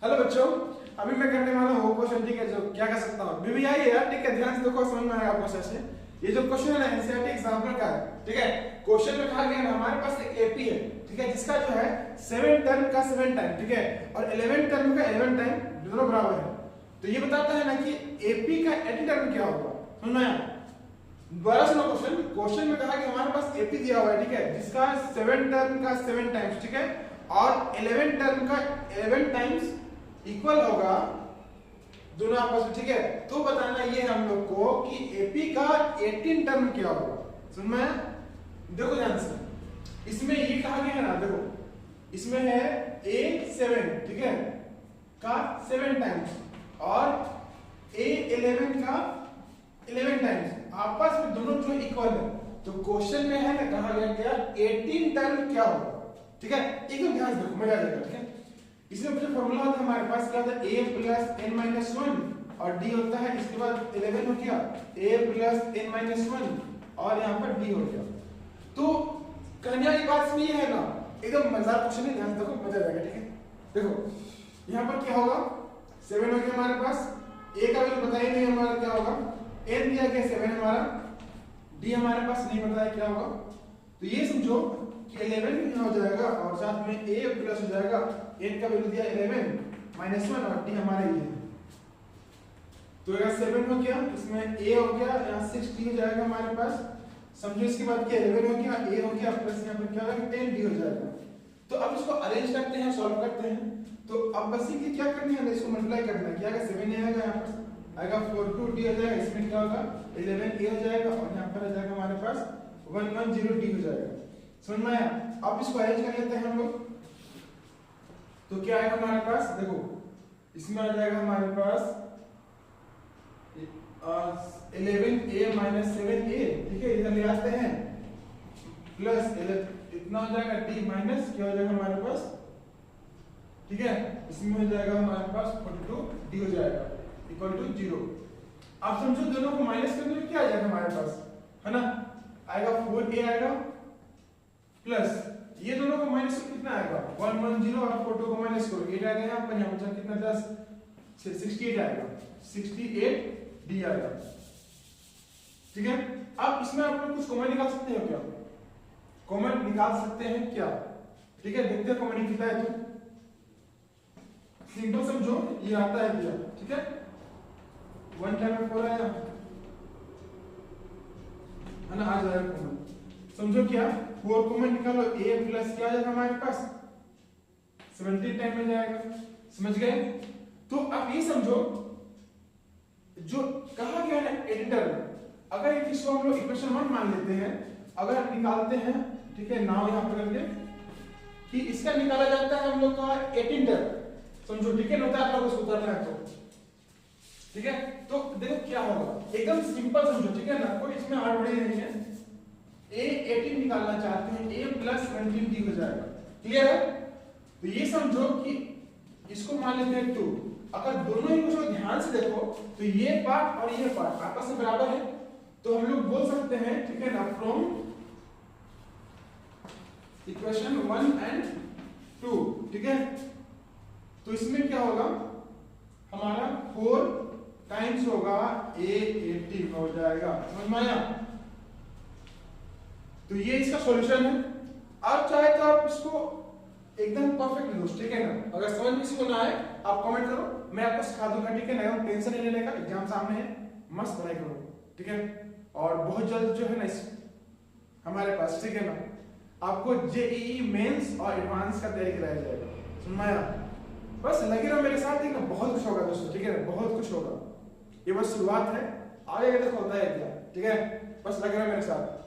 Hello बच्चों, अभी मैं करने वाला हूँ क्वेश्चन। ठीक है, जो क्या कर सकता हूँ बीबी आई है। ठीक है, ध्यान से देखो, समझ में आएगा आपको से। ये जो क्वेश्चन है एनसीईआरटी एग्जाम्पल का है। ठीक है, क्वेश्चन में कहा गया ना हमारे पास एक एपी है। ठीक है, जिसका जो है 7 टर्म का 7 टाइम, ठीक है, और 11 टर्म का 11 टाइम दोनों बराबर है। तो ये बताता है ना कि एपी का एटी टर्म क्या होगा। समझ में आया? दोबारा सुनो क्वेश्चन। क्वेश्चन में कहा कि हमारे पास एपी दिया हुआ है, ठीक है, जिसका 7 टर्म का 7 टाइम्स, ठीक है, और 11 टर्म का 11 टाइम्स इक्वल होगा दोनों आपस में। ठीक है, तो बताना ये हम लोग को कि एपी का 18 टर्म क्या होगा। समझ में? देखो ध्यान से, इसमें ये कहा गया है ना, देखो इसमें है A7, ठीक है, का 7 टाइम्स और A11 का 11 टाइम्स, आपस में दोनों जो इक्वल है। तो क्वेश्चन में है ना, कहा गया क्या 18 टर्म क्या होगा। ठीक है, एकदम ध्यान से देखो, मजा आ जाएगा। ठीक है, इसमें जो फॉर्मूला होता है हमारे पास क्या होता है, a प्लस n माइनस 1 और d होता है, इसके बाद 11 हो गया a प्लस n माइनस 1 और यहाँ पर d हो गया। तो कहने वाली बात इसमें ये है ना, एकदम मजेदार क्वेश्चन है, ध्यान से देखो, मजा आ जाएगा। ठीक है, देखो यहाँ पर क्या होगा, 7 हो गया हमारे पास, a का वैल्यू पता ही नहीं हमारा क्या होगा, n दिया गया 7 हमारा, d हमारे पास नहीं पता है क्या होगा। तो ये समझो कि 11 यहाँ हो जाएगा और साथ में a प्लस हो जाएगा, n का वैल्यू दिया 11 माइनस 1 और d हमारा ये है। तो यहाँ 7 हो गया, इसमें a हो गया, यहाँ 6d हो जाएगा हमारे पास। समझो इसके बाद क्या 11 हो गया, a हो गया, प्लस यहाँ पर क्या होगा 10d हो जाएगा। तो अब इसको अरेंज करते हैं, सॉल्व करते हैं। तो अब बस ये क्या करनी है, इसको मल्टीप्लाई करना है। क्या आएगा 7 आएगा, यहाँ पर आएगा 4d हो जाएगा, इसमें क्या होगा 11a हो जाएगा और यहाँ पर आ जाएगा हमारे पास 110d हो जाएगा। समझ में आया? अब इसको अरेंज कर लेते हैं हम लोग। तो क्या आएगा हमारे पास, देखो इसमें आ जाएगा हमारे पास 11a माइनस 7a, ठीक है, इधर ले आते हैं, प्लस इतना हो जाएगा d माइनस क्या हो जाएगा हमारे पास, ठीक है, इसमें हो जाएगा हमारे पास 42d हो जाएगा इक्वल टू 0। अब समझो दोनों को माइनस करने में क्या आ जाएगा हमारे पास, है ना, आएगा 4a आएगा, प्लस ये दोनों को माइनस कितना आएगा 110 और 42 को माइनस करो 8 आएगा, यहाँ पर यहाँ बचा कितना 10 68 आएगा, 68d आएगा। ठीक है, अब इसमें आप लोग कुछ कॉमन निकाल सकते हो क्या, कॉमन निकाल सकते हैं क्या? ठीक है, देखते हैं कॉमन निकलता है तो सिंपल समझो, ये आता है क्या, ठीक है, 1 टाइम में 4 आया है ना, आ जाएगा कॉमन। समझो क्या 4 कॉमन निकालो, a प्लस क्या आ जाएगा हमारे पास 70 टाइम में जाएगा। समझ गए? तो अब ये समझो जो कहा गया है एडिटर, अगर इसको हम लोग इक्वेशन 1 मान लेते हैं, अगर निकालते हैं, ठीक है, नाउ यहां पर करके कि इसका निकाला जाता है हम लोग का 18 टर्म। समझो, ठीक है, होता है आप लोग उसको उतारना है तो, ठीक है, तो देखो क्या होगा, एकदम सिंपल समझो, ठीक है ना, कोई इसमें हड़बड़ी नहीं है। a 18 निकालना चाहते हैं, a प्लस 19d हो जाएगा। क्लियर है? तो ये समझो कि इसको मान लेते हैं 2। अगर दोनों ही को ध्यान से देखो तो ये पार्ट और ये पार्ट आपस में बराबर है, तो हम लोग बोल सकते हैं, ठीक है ना, फ्रॉम इक्वेशन 1 एंड 2, ठीक है, तो इसमें क्या होगा हमारा 4 टाइम्स होगा a 18 हो जाएगा। समझ में आया? तो ये इसका सॉल्यूशन है। आप चाहे तो आप इसको एकदम परफेक्ट लो, ठीक है ना, अगर समझ में इसको ना आए आप कमेंट करो, मैं आपको सिखा दूंगा। ठीक है ना, टेंशन नहीं लेने का, एग्जाम सामने है, मस्त पढ़ाई करो। ठीक है, और बहुत जल्द जो है ना इस हमारे पास, ठीक है ना, आपको जेईई मेंस और एडवांस का तैयारी कराया जाएगा। समझ में आया? बस लगे रहो मेरे साथ, ठीक है, बहुत कुछ होगा दोस्तों, ठीक है, बहुत कुछ होगा, ये बस शुरुआत है, आगे देखो होता है क्या। ठीक है, बस लगे रहो मेरे साथ।